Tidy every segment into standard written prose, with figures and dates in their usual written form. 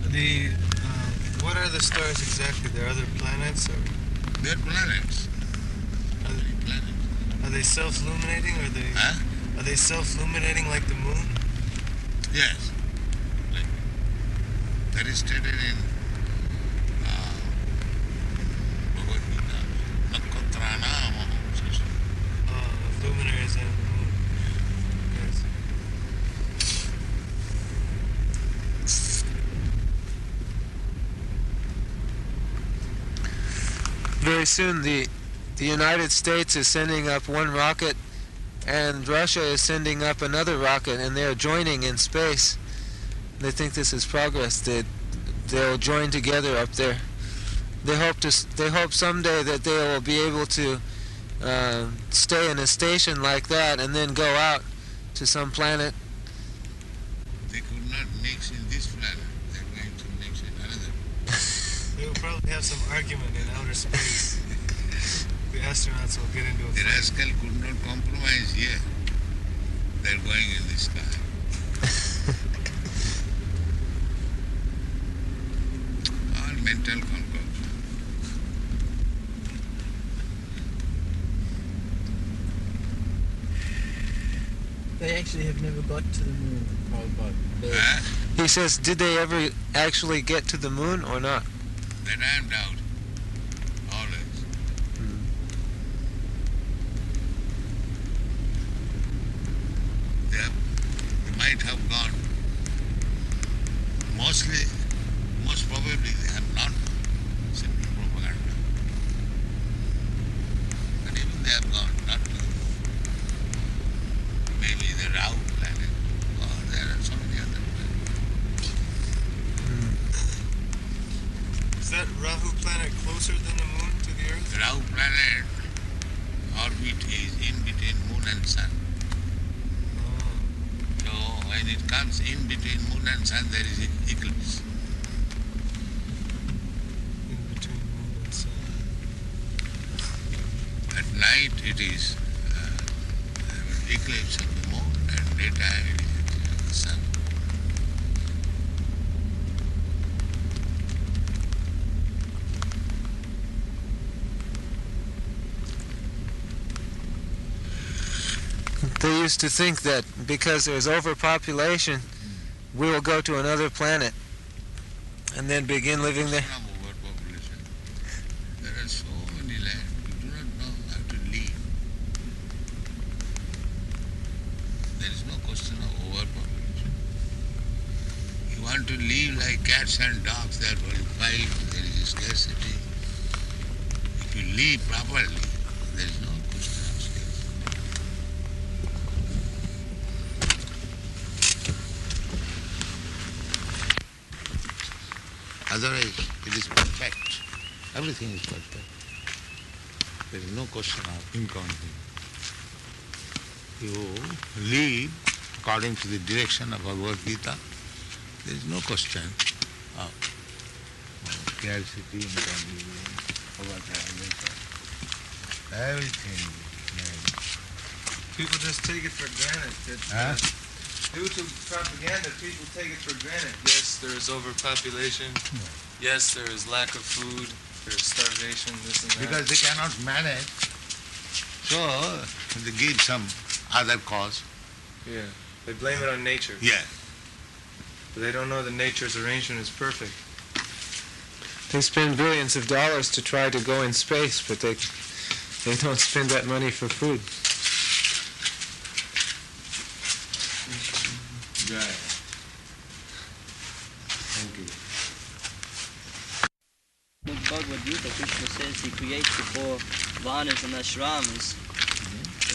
Only what are the stars exactly? They're other planets, or they're planets. are they self-illuminating? Or are they self-illuminating like the moon? Yes. That is stated in Bhagavad Gita. Nakshatrana maham. Luminaries and the moon. Yes. Very soon the United States is sending up one rocket and Russia is sending up another rocket, and they're joining in space. They think this is progress. They'll join together up there. They hope someday that they will be able to stay in a station like that and then go out to some planet. They could not mix in this planet. They're going to mix in another. They will probably have some argument in outer space. The astronauts will get into a The fight. rascal could not compromise here. They're going in the sky. All mental concoction. They actually have never got to the moon, Prabhupada. He says, did they ever actually get to the moon or not? That I am doubt. Always. They might have gone. Most probably they have not. Simple propaganda. But even they have gone, not to the moon. Maybe the Rahu planet, or there are so many other planets. Is that Rahu planet closer than the moon to the Earth? The Rahu planet orbit is in between moon and sun. So when it comes in between moon and sun, there is eclipse. In between moon and sun. At night it is eclipse of the moon, and daytime it is of the sun. They used to think that because there's overpopulation, we will go to another planet and then begin living there. Question of overpopulation. There are so many lands, you do not know how to live. There is no question of overpopulation. You want to live like cats and dogs, they are very fight, there is a scarcity. If you live properly, there is no question of scarcity. Otherwise, it is perfect. Everything is perfect. There is no question of inconvenience. You live according to the direction of Bhagavad Gita. There is no question of scarcity, inconvenience, overpopulation. Everything. People just take it for granted that due to propaganda, people take it for granted. Yes, there is overpopulation. Yes, there is lack of food. There is starvation, this and that. Because they cannot manage, so they give some other cause. Yeah, they blame it on nature. Yeah. But they don't know that nature's arrangement is perfect. They spend billions of dollars to try to go in space, but they don't spend that money for food. Right. Thank you. In Bhagavad Gita, Krishna says he creates the four varnas and ashrams.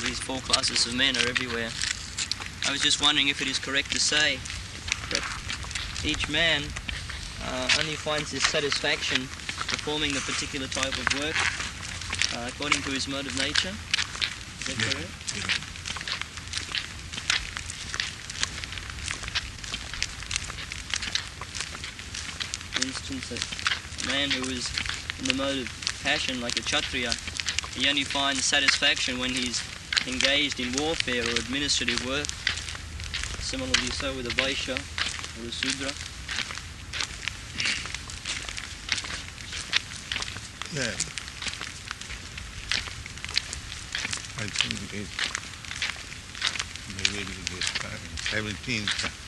These four classes of men are everywhere. I was just wondering if it is correct to say that each man only finds his satisfaction performing the particular type of work according to his mode of nature. Is that correct? Yeah. For instance, a man who is in the mode of passion, like a Kshatriya, he only finds satisfaction when he's engaged in warfare or administrative work. similarly so with a Vaishya or a Sudra? Yeah. I think it's maybe this 17th.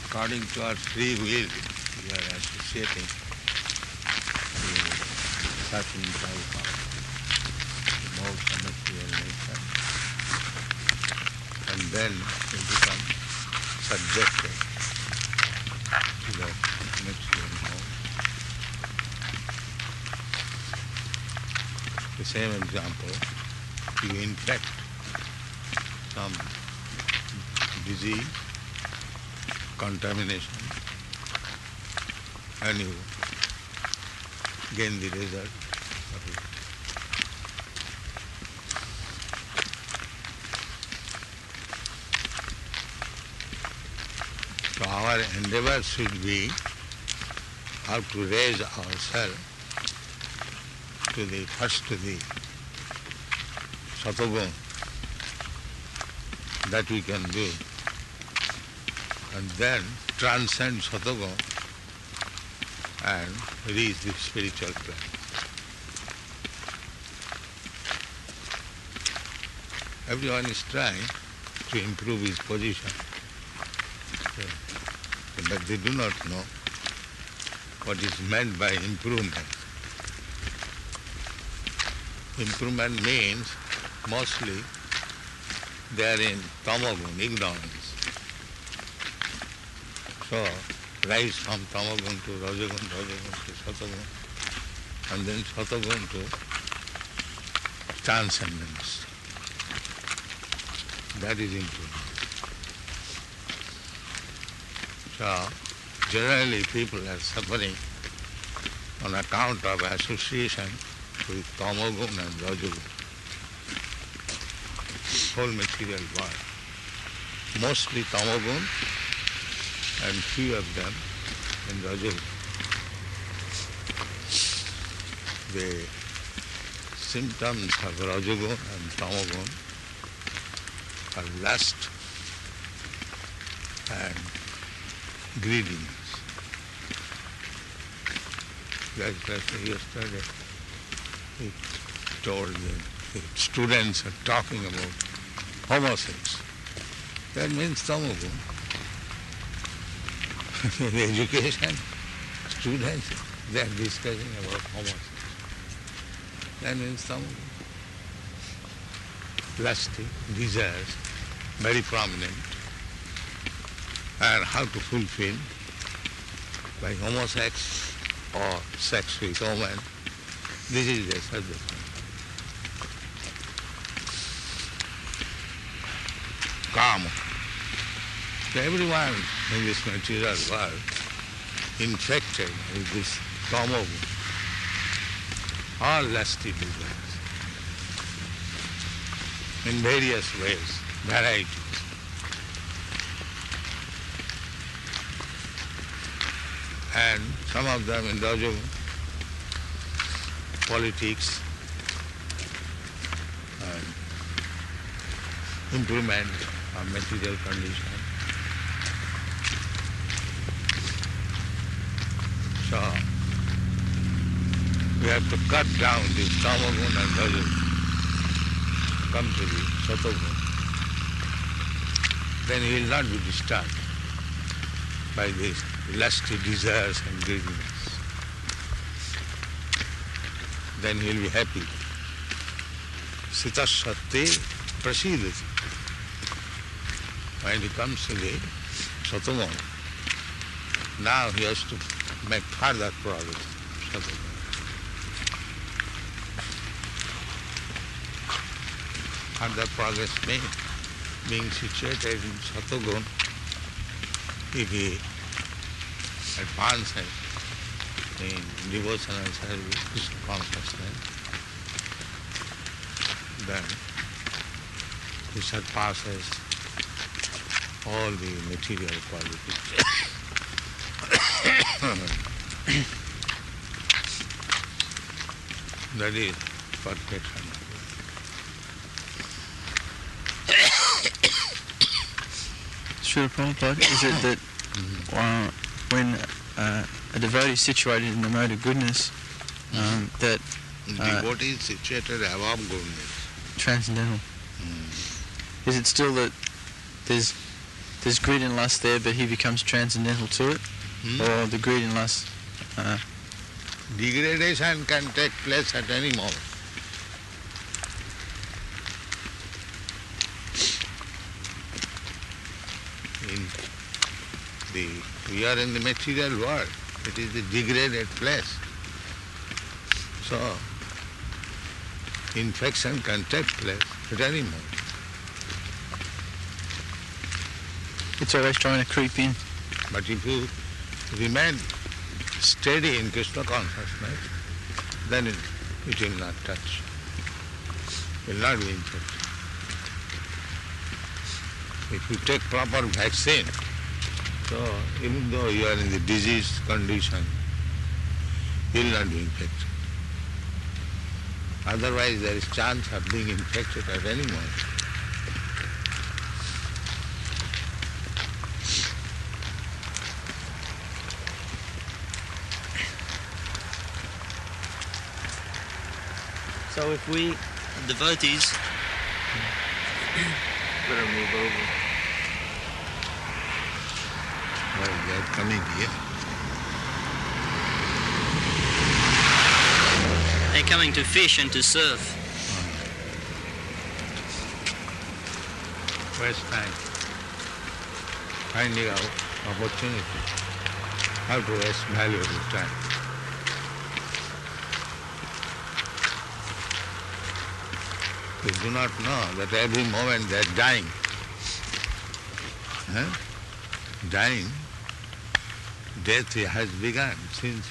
According to our free will, we are associating with certain type of modes of material nature, and then we become subjected to that material mode. The same example, you infect some disease, contamination, and you gain the result of it. So our endeavor should be how to raise ourselves to the first to the Satagun. That we can do. And then transcend Satagun and reach the spiritual plane. Everyone is trying to improve his position, but they do not know what is meant by improvement. Improvement means mostly they are in tamagun, ignorance. So, rise from tamagun to rajagun, rajagun to satagun, and then satagun to transcendence. That is improvement. So, generally people are suffering on account of association with tamagun and rajagun. Whole material world. Mostly tamagun and few of them in rajagun. The symptoms of rajagun and tamagun are lust and greediness. That's yesterday he told the students are talking about homosex. That means tamagun. In education, students, they are discussing about homosex. That means tamagun. Lusty, desires, very prominent, and how to fulfill by homosex or sex with woman. This is the subject. Kama. So everyone in this material world infected with this tamagun, all lusty desires in various ways, varieties. And some of them in rajagun, politics, and improvement of material condition. So, we have to cut down this tamagun and rajagun, come to the satagun. Then he will not be disturbed by these lusty desires and greediness. Then he will be happy. Sita satte prasidati. When he comes to the satagun, now he has to make further progress. Satagun. Further progress means being situated in satagun, if he advances in devotional service, Krishna consciousness, then he surpasses all the material qualities. That is perfection. Srila Prabhupada, is it that when a devotee is situated in the mode of goodness, that Devotee is situated above goodness. transcendental? Is it still that there's greed and lust there, but he becomes transcendental to it, or the greed and lust? Degradation can take place at any moment. We are in the material world. It is the degraded place. So, infection can take place at any moment. It's always trying to creep in. But if you remain steady in Krishna consciousness, then it will not touch. It will not be infected. If you take proper vaccine, so even though you are in the disease condition, you will not be infected. Otherwise there is chance of being infected at any moment. So if we devotees Better move over. Well, they are coming here. they're coming to fish and to surf. Waste time. Finding out opportunity. How to waste valuable time. They do not know that every moment they are dying. Dying. Death has begun since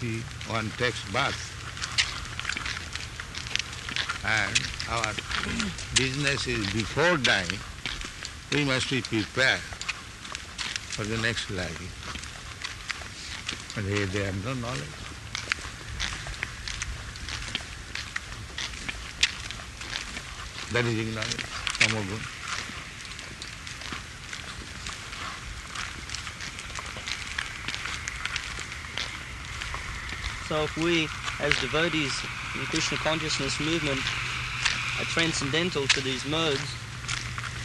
one takes birth. And our business is before dying, we must be prepared for the next life. But they have no knowledge. That is ignorance, tamoguna. So if we, as devotees in the Krishna consciousness movement, are transcendental to these modes,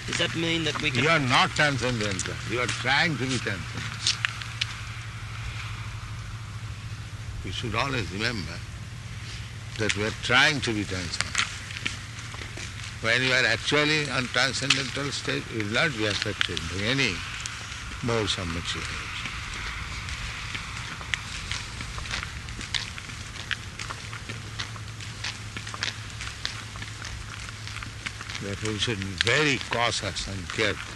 does that mean that we can... You are not transcendental. You are trying to be transcendental. You should always remember that we are trying to be transcendental. When you are actually on transcendental state, you will not be affected by any modes of material. Therefore, we should be very cautious and careful.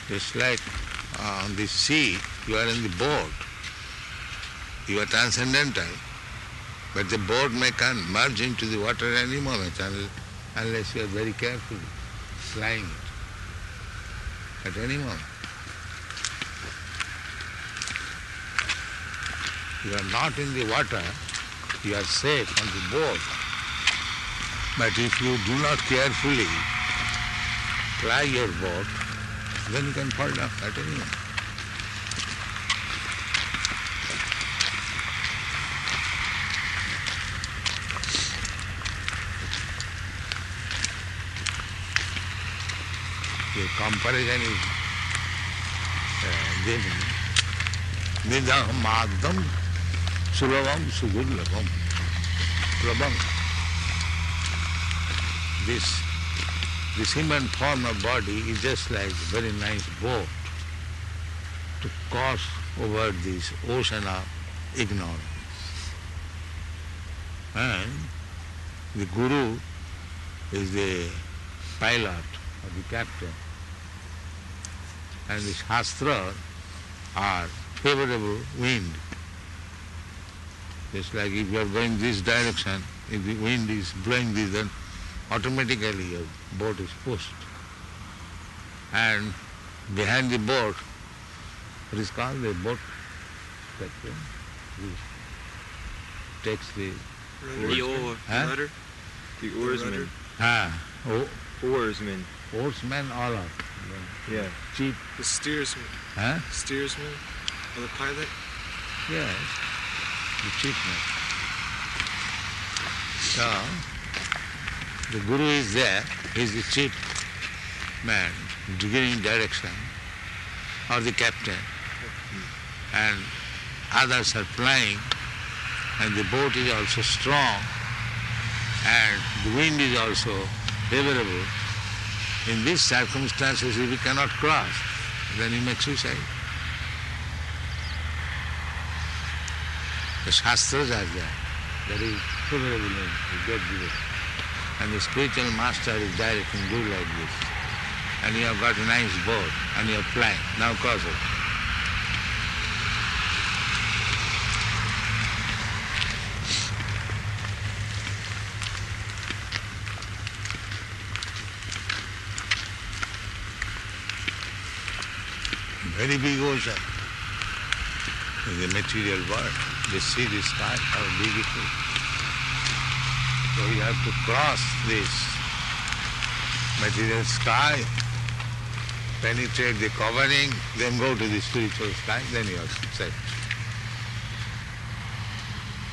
Just like on the sea, you are in the boat. You are transcendental, but the boat may come merge into the water at any moment unless you are very careful flying it at any moment. You are not in the water, you are safe on the boat. But if you do not carefully fly your boat, then you can fall down at any moment. The comparison is given. Nidham madham sulabham sugurlabham prabham. This human form of body is just like a very nice boat to cross over this ocean of ignorance. And the Guru is the pilot or the captain. And the Shastra are favorable wind. Just like if you are going this direction, if the wind is blowing this, then automatically your boat is pushed. And behind the boat, what is called the boat that takes the oar. Huh? Rudder. The oarsman. Oarsman. Oarsmen all are Yeah. cheap. The steersman. Huh? Steersman? Or the pilot? Yes, the cheap man. So, the Guru is there, he is the chief man, giving direction, or the captain, and others are flying, and the boat is also strong, and the wind is also favorable. In these circumstances, if we cannot cross, then we make suicide. The Shastras are there. That is favorable in the get direction. And the spiritual master is directing, do like this. And you have got a nice boat, and you are flying. Now cross it. Very big ocean in the material world. They see the sky, how big it is. So you have to cross this material sky, penetrate the covering, then go to the spiritual sky, then you are set.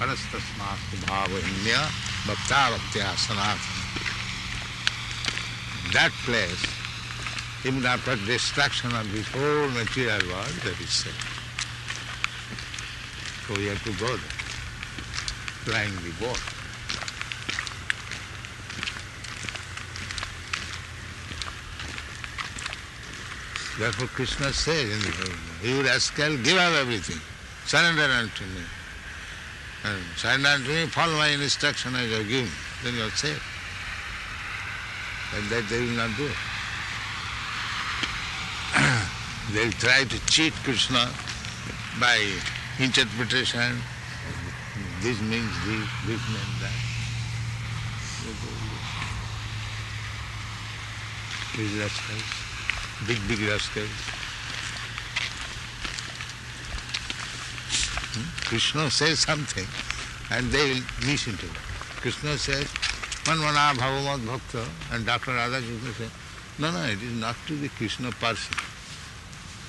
Parastasmastu bhavanya bhaktaraktya sanatana. That place, even after destruction of this whole material world, that is set. So we have to go there, flying the boat. Therefore Krishna says in the Bhagavad, you rascal, give up everything, surrender unto me. And surrender unto me, follow my instruction as I give, then you are safe. But that they will not do. They will try to cheat Krishna by interpretation. This means this means that. These rascals, big rascals. Krishna says something and they will misinterpret. Krishna says, Manvana Bhavamat Bhakta, and Dr. Radha Krishna says, no, it is not to the Krishna person.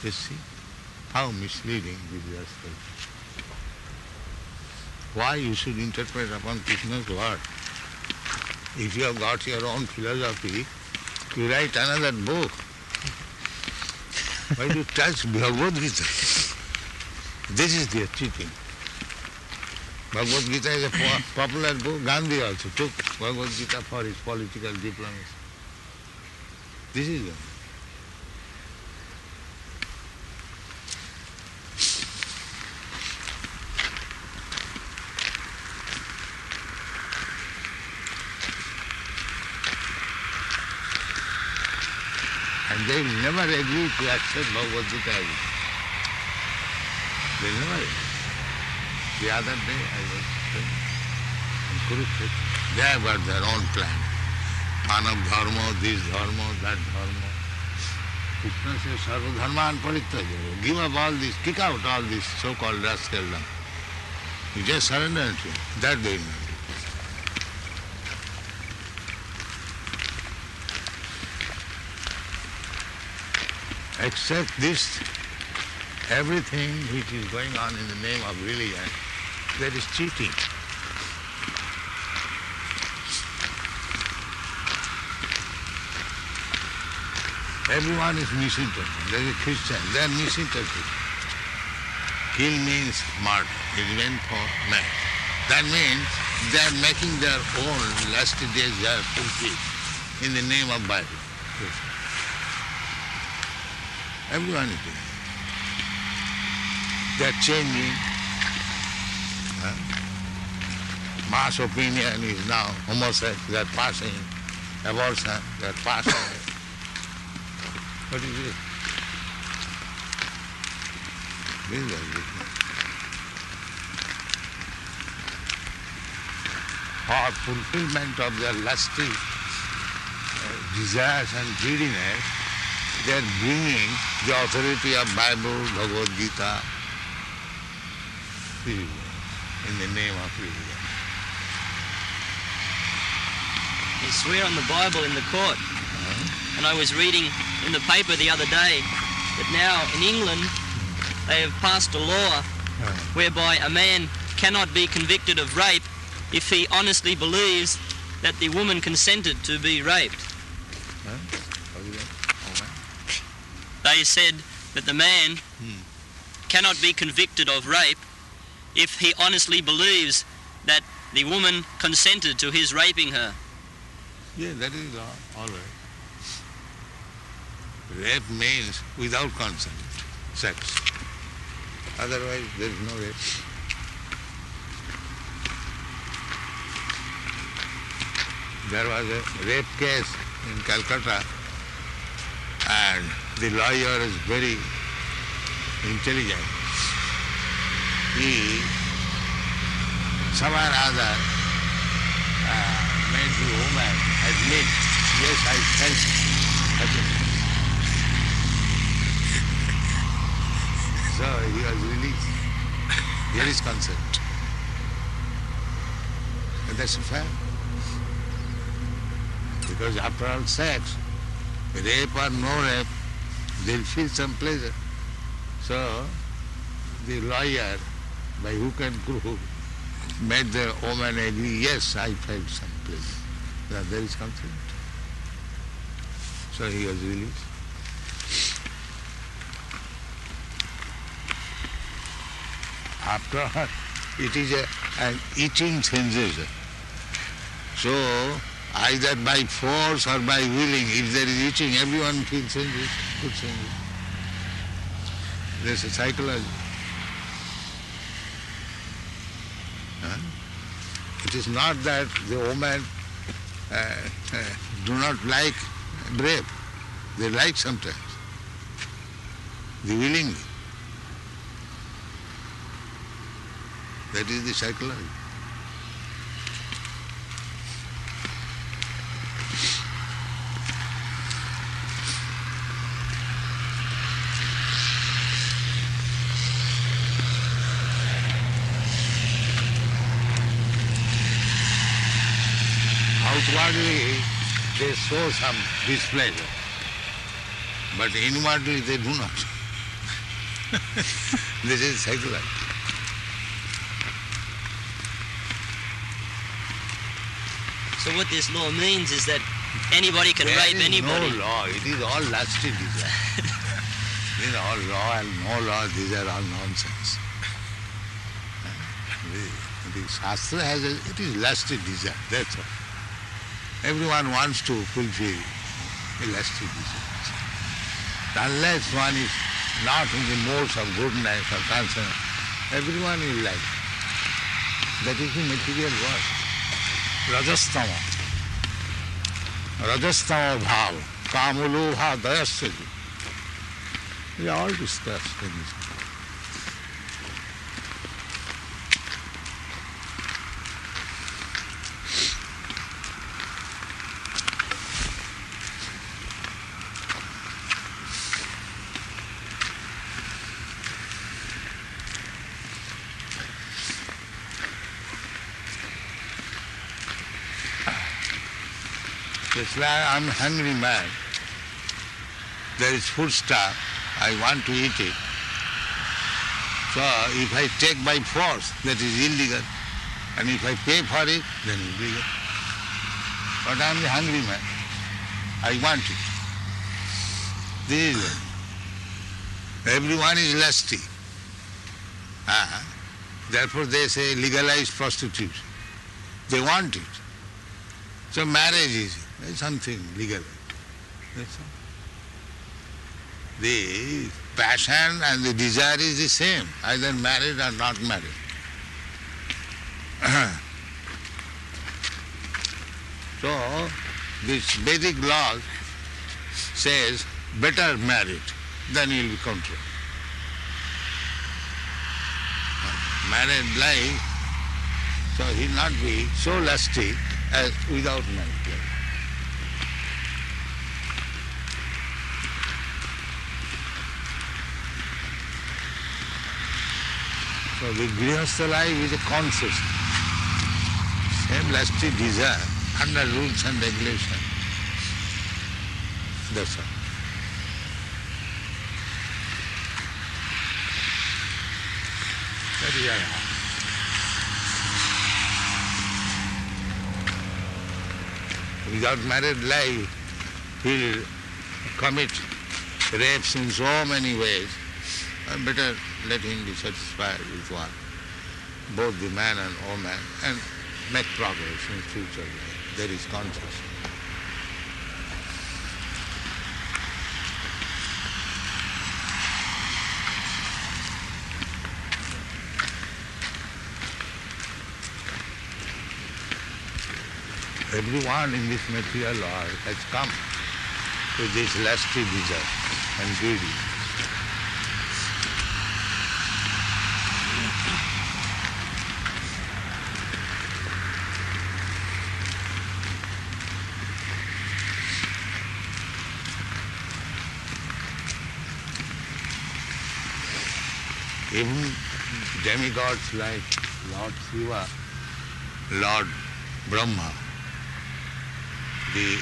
You see how misleading these rascals. Why you should interpret upon Krishna's word? If you have got your own philosophy, you write another book. Why do you touch Bhagavad Gita? This is their cheating. Bhagavad Gita is a popular book. Gandhi also took Bhagavad Gita for his political diplomacy. This is it. And they will never agree to accept Bhagavad Gita. They never agree. The other day I was in Kurukshetra. They have got their own plan. Manav dharma, this dharma, that dharma. Krishna says, Sarva dharman parityajya. Give up all this, kick out all this so-called rascaldom. You just surrender to him. That they will not do. Except this, everything which is going on in the name of religion, that is cheating. Everyone is misinterpreting. There is a Christian, they are misinterpreting. Kill means murder, it is meant for man. That means they are making their own last days they are fulfilled in the name of Bible. Everyone is doing it. They are changing. Mass opinion is now homosexual, they are passing abortion, they are passing. What is it? Means everything. For fulfillment of their lusty desires and greediness, they are bringing the authority of Bible, Bhagavad Gita, in the name of religion. They swear on the Bible in the court. And I was reading in the paper the other day that now in England they have passed a law whereby a man cannot be convicted of rape if he honestly believes that the woman consented to be raped. They said that the man cannot be convicted of rape if he honestly believes that the woman consented to his raping her. Yeah, that is all right. Rape means without consent, sex. Otherwise, there is no rape. There was a rape case in Calcutta, and the lawyer is very intelligent. He, somehow or other, made the woman admit, yes, I felt happiness. So he was released. Here is consent. And that's a fact. Because after all sex, rape or no rape, they'll feel some pleasure. So the lawyer, by hook and crook, made the woman agree, yes, I felt some pleasure. Now there is consent. So he was released. After all, it is an eating sensation. So either by force or by willing, if there is eating, everyone feels sensation, good sensation. There's a psychology. It is not that the women do not like rape. They like sometimes. They willingly. That is the psychology. Outwardly, they show some displeasure, but inwardly they do not. This is psychology. So what this law means is that anybody can rape anybody. No law, it is all lusty desire. It is all law and no law, these are all nonsense. The Shastra has it is lusty desire, that's all. Everyone wants to fulfill a lusty desire. Unless one is not in the modes of goodness or concern, everyone will like it. That is the material world. Rajastama. Rajastama bhav. Kamulobha dayasya. We are all discussed in this. It's like I'm a hungry man. There is food stuff. I want to eat it. So if I take by force, that is illegal. And if I pay for it, then it's legal. But I'm a hungry man. I want it. This is it. Everyone is lusty. Therefore they say legalize prostitution. They want it. So marriage is something legal. That's all. The passion and the desire is the same, either married or not married. So this Vedic law says better married, then you will be controlled. married life, so he'll not be so lusty as without married life. So the Grihastha life is a conscious, same lusty desire under rules and regulations. That's all. That is all. Without married life, he'll commit rapes in so many ways. Better let him be satisfied with one, both the man and woman, and make progress in future life. There is consciousness. Everyone in this material world has come to this lusty desire and greedy. Even demigods like Lord Shiva, Lord Brahma, the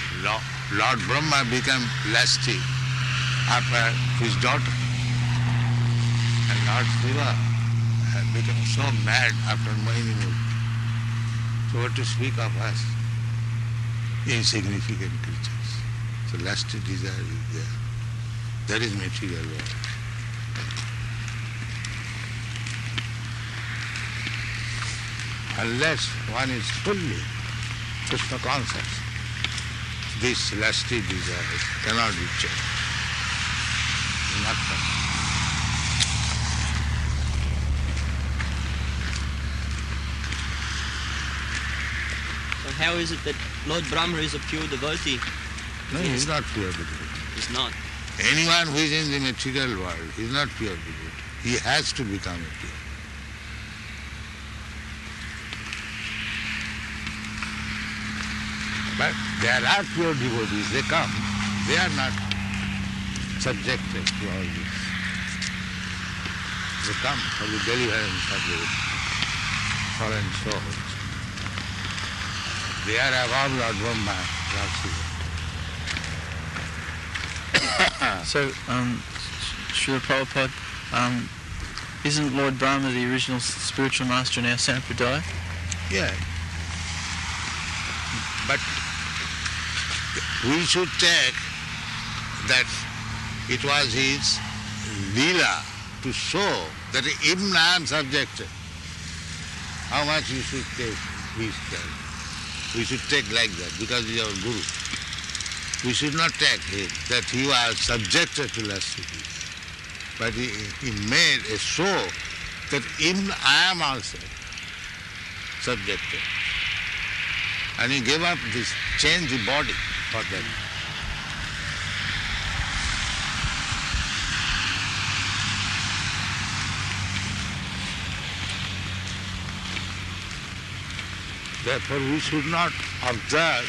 Lord Brahma became lusty after his daughter, and Lord Shiva had become so mad after Mohini Murti. So what to speak of us, insignificant creatures? So lusty desire is there. That is material world. Unless one is fully Krishna conscious, this lusty desire cannot be checked. Not possible. So how is it that Lord Brahma is a pure devotee? No, he is not pure devotee. He's not. Anyone who is in the material world is not pure devotee. He has to become a pure. But there are pure devotees, they come, they are not subjected to all this. They come for the deliverance of the fallen souls. They are above Lord Brahma, Lord Shiva. So, Srila Prabhupada, isn't Lord Brahma the original spiritual master in our Sampradaya? Yeah. But we should take that it was his Leela to show that even I am subjected. How much you should take his care. We should take like that because he is our Guru. We should not take it that he was subjected to lascivity. But he made a show that even I am also subjected. And he gave up this, changed the body for that. Therefore we should not observe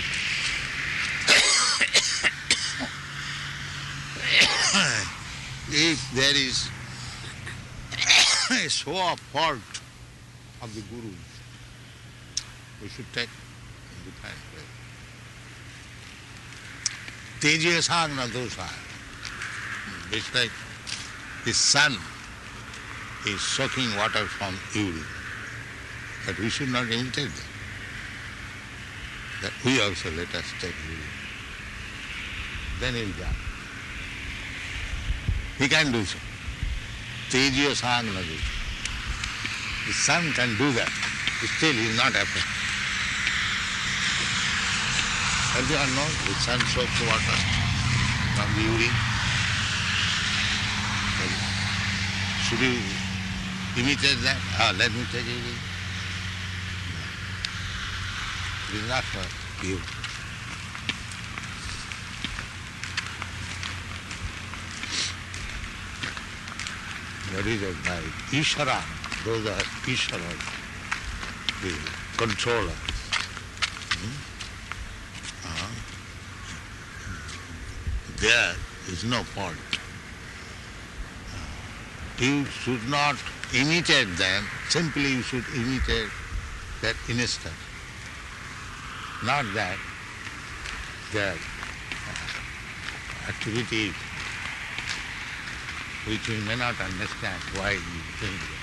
if there is a show of fault of the Guru. We should take in different way. Tejiya Sangna Dosa. It's like his son is soaking water from urine. But we should not imitate that. That we also let us take urine. Then he'll jump. He can do so. Tejiya Sangna Dosa. The son can do that. Still he is not happy. Everyone knows the sun soaks water from the urine. Should you imitate that? Let me take it. It is not for you. That is a right. Ishvara. those are Ishvara, the controller. There is no fault. You should not imitate them, simply you should imitate their instinct. Not that their activity which we may not understand why you think that.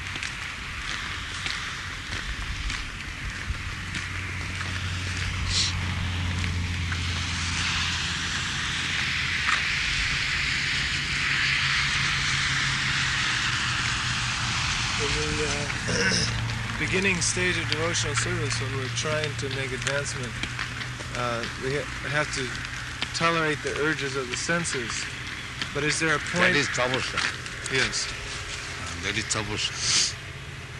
In the beginning stage of devotional service, when we're trying to make advancement, we have to tolerate the urges of the senses. But is there a point? That is tapasya. Yes. That is tapasya.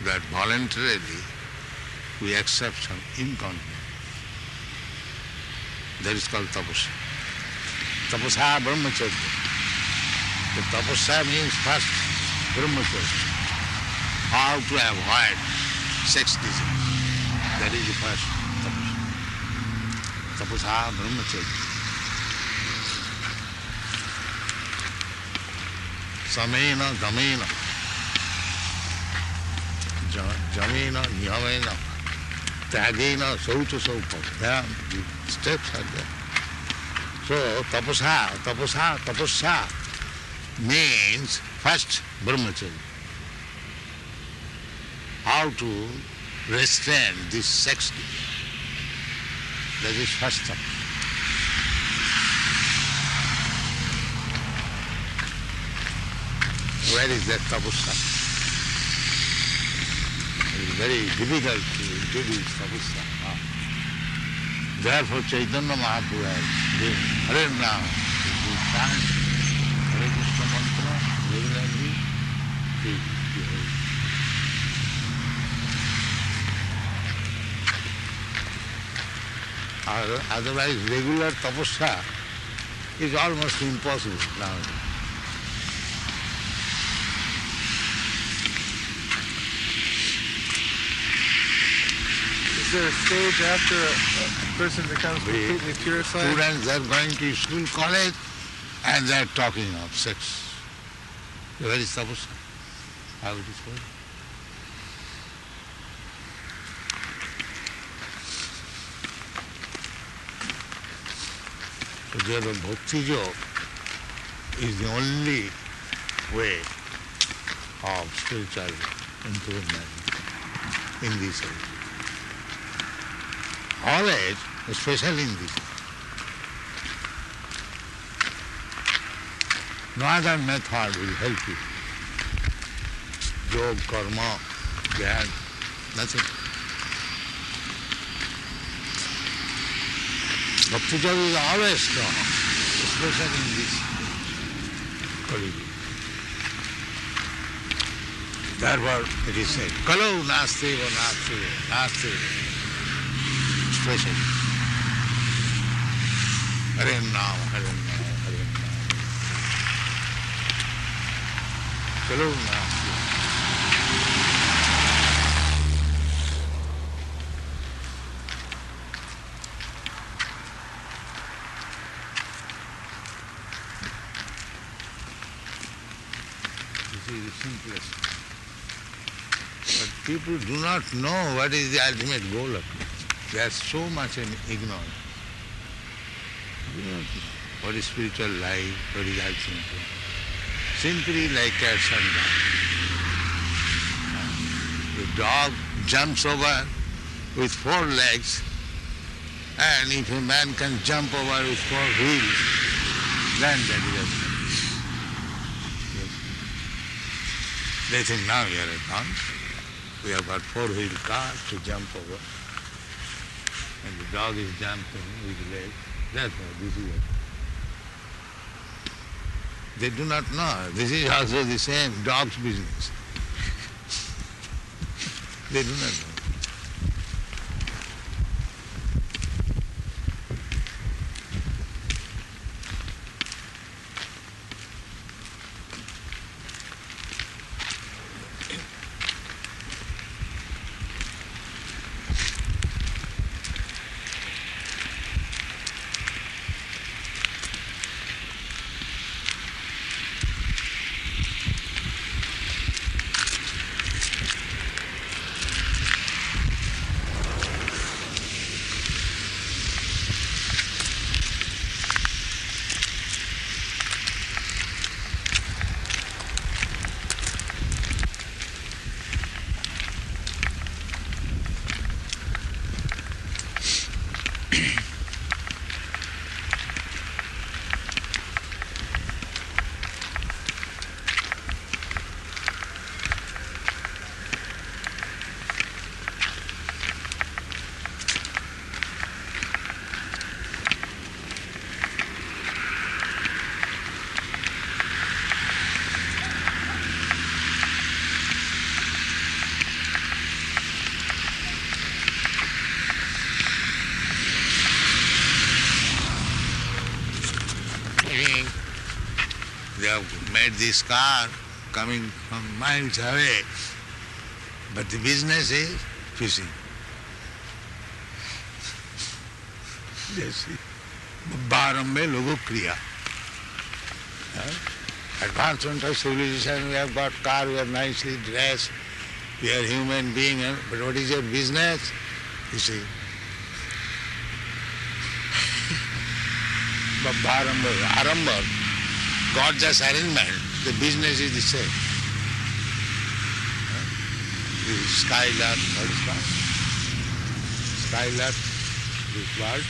That voluntarily we accept some inconvenience. That is called tapasya. Tapasya brahmacharya. The tapasya means first brahmacharya. How to avoid sex desire. That is the first tapasya. Tapasya brahmacharya. Samena gamena. Jamena niyamena. Tagena saucha saupa. There, the steps are there. So tapasya means first brahmacharya. How to restrain this sex desire. That is first step. Where is that tapasya? It is very difficult to introduce tapasya. Therefore Chaitanya Mahaprabhu has been Hare Nama, to chant Hare Krishna mantra regularly, to behave. Otherwise regular tapasya is almost impossible nowadays. Is there a stage after a person becomes completely purified? Students are going to school, college, and they are talking of sex. Where is tapasya? How it is going? So therefore bhakti yoga is the only way of spiritual improvement in this age. All age, especially in this age. No other method will help you. Yoga, karma, jnana, nothing. Bhakti yoga is always strong, especially in this Kali Yuga. Therefore it is said, Kalau nasti va nasti, especially. Hare Nama, Hare Nama, Hare Nama. Kalau nasti. This is the simplest. But people do not know what is the ultimate goal of it. They are so much in ignorance. They do not know what is spiritual life, what is ultimate goal. Simply like cats and dogs. The dog jumps over with 4 legs, and if a man can jump over with 4 wheels, then that is ultimate. They think now we are advanced. We have got 4-wheel cars to jump over. And the dog is jumping with legs. Therefore, this is it. They do not know. This is also the same dog's business. They do not know. They have made this car coming from miles away. But the business is fishing. Yes. Barambe logo kriya. Advancement of civilization, we have got car, we are nicely dressed, we are human being, but what is your business? You see. But Aramba, gorgeous arrangement, the business is the same. The skylark, what is called? Skylark, this bird.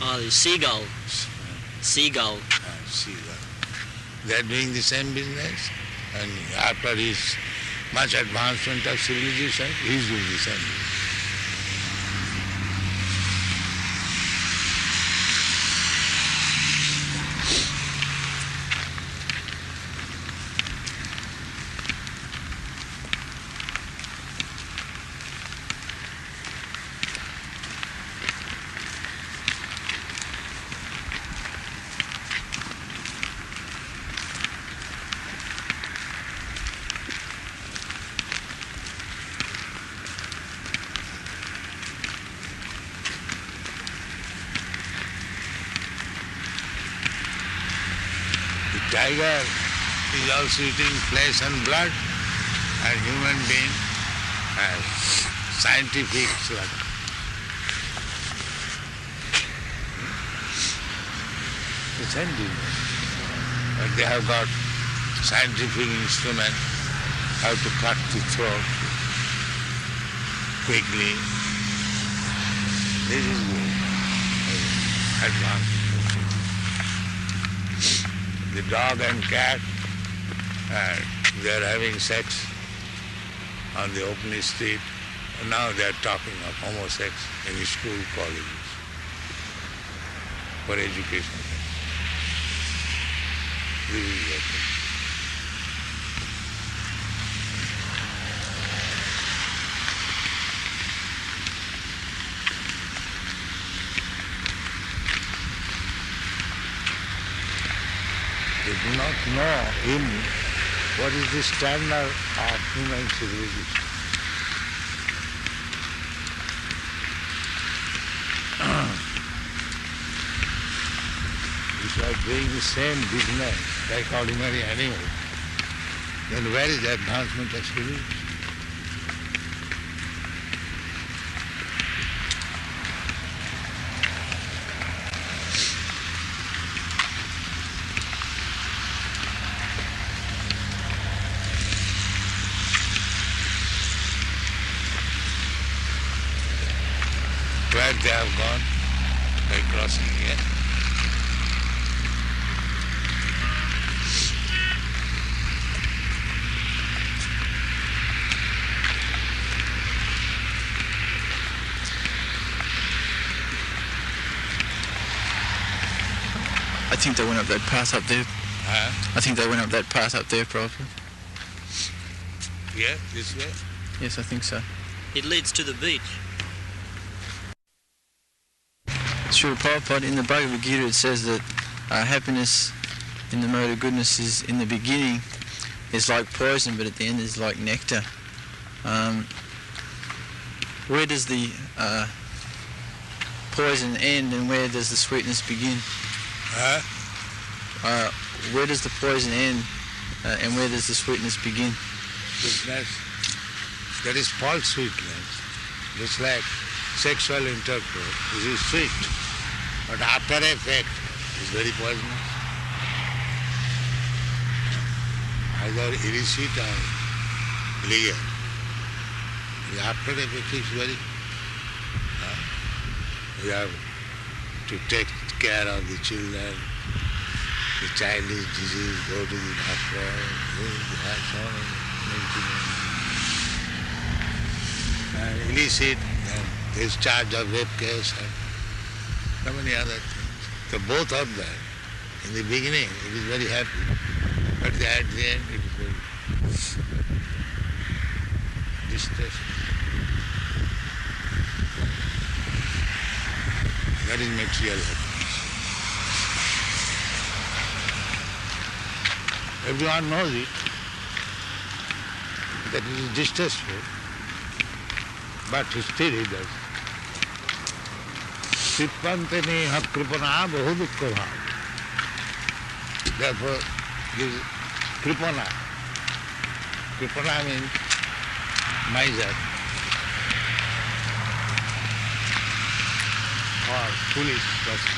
Oh, the seagull. Seagull. Seagull. They are doing the same business, and after his much advancement of civilization, he is doing the same business. Tiger is also eating flesh and blood, and human being has scientific blood. The same business. But they have got scientific instrument how to cut the throat quickly. This is good. Advanced. The dog and cat, they are having sex on the open street. And now they are talking of homosex in school, colleges, for education. This is what it is. They do not know him what is the standard of human civilization. If you are doing the same business like ordinary animal, then where is the advancement of civilization? Where they have gone by crossing here. I think they went up that path up there. Huh? I think they went up that path up there, Prabhupada. Yeah, this way. Yes, I think so. It leads to the beach. Srila Prabhupada, in the Bhagavad Gita it says that happiness in the mode of goodness is in the beginning is like poison, but at the end is like nectar. Where does the poison end and where does the sweetness begin? Huh? Where does the poison end and where does the sweetness begin? Sweetness, that is false sweetness. Just like sexual intercourse, this is sweet, but after effect is very poisonous. Either illicit or legal. The after effect is very. You have to take care of the children. The child is diseased, go to the doctor, have so many maintenance. Illicit, there's charge of rape case and so many other things. So both are there. In the beginning it is very happy, but at the end it is very distressing. That is material happiness. Everyone knows it, that it is distasteful, but still he does. Sipante neha kripana bahu dukkha bhav. Therefore, this kripana. Kripana means miser or foolish person.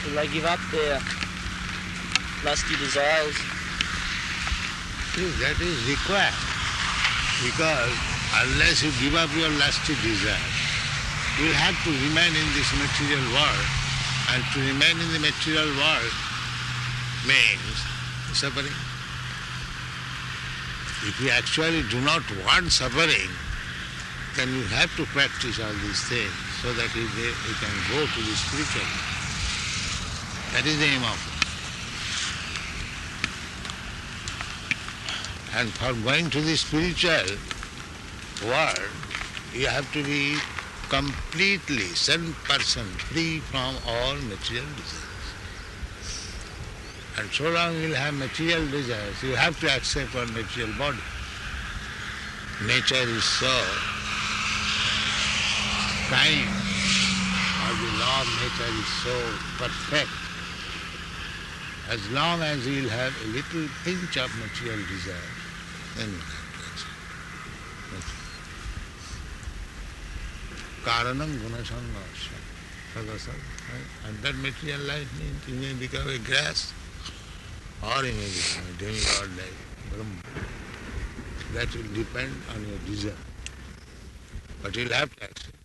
Will they give up their lusty desires? Yes, that is required. Because unless you give up your lusty desire, you will have to remain in this material world. And to remain in the material world means suffering. If you actually do not want suffering, then you have to practice all these things so that you can go to the spiritual world. That is the aim of it. And for going to the spiritual world, you have to be completely 100% free from all material desires. And so long you will have material desires, you have to accept one material body. Nature is so kind, or the law of nature is so perfect. As long as you will have a little pinch of material desire, then you have to accept. Karanam gunasanga sadasad. And that material life means you may become a grass or you may become a demigod like Brahma. That will depend on your desire. But you'll have to accept.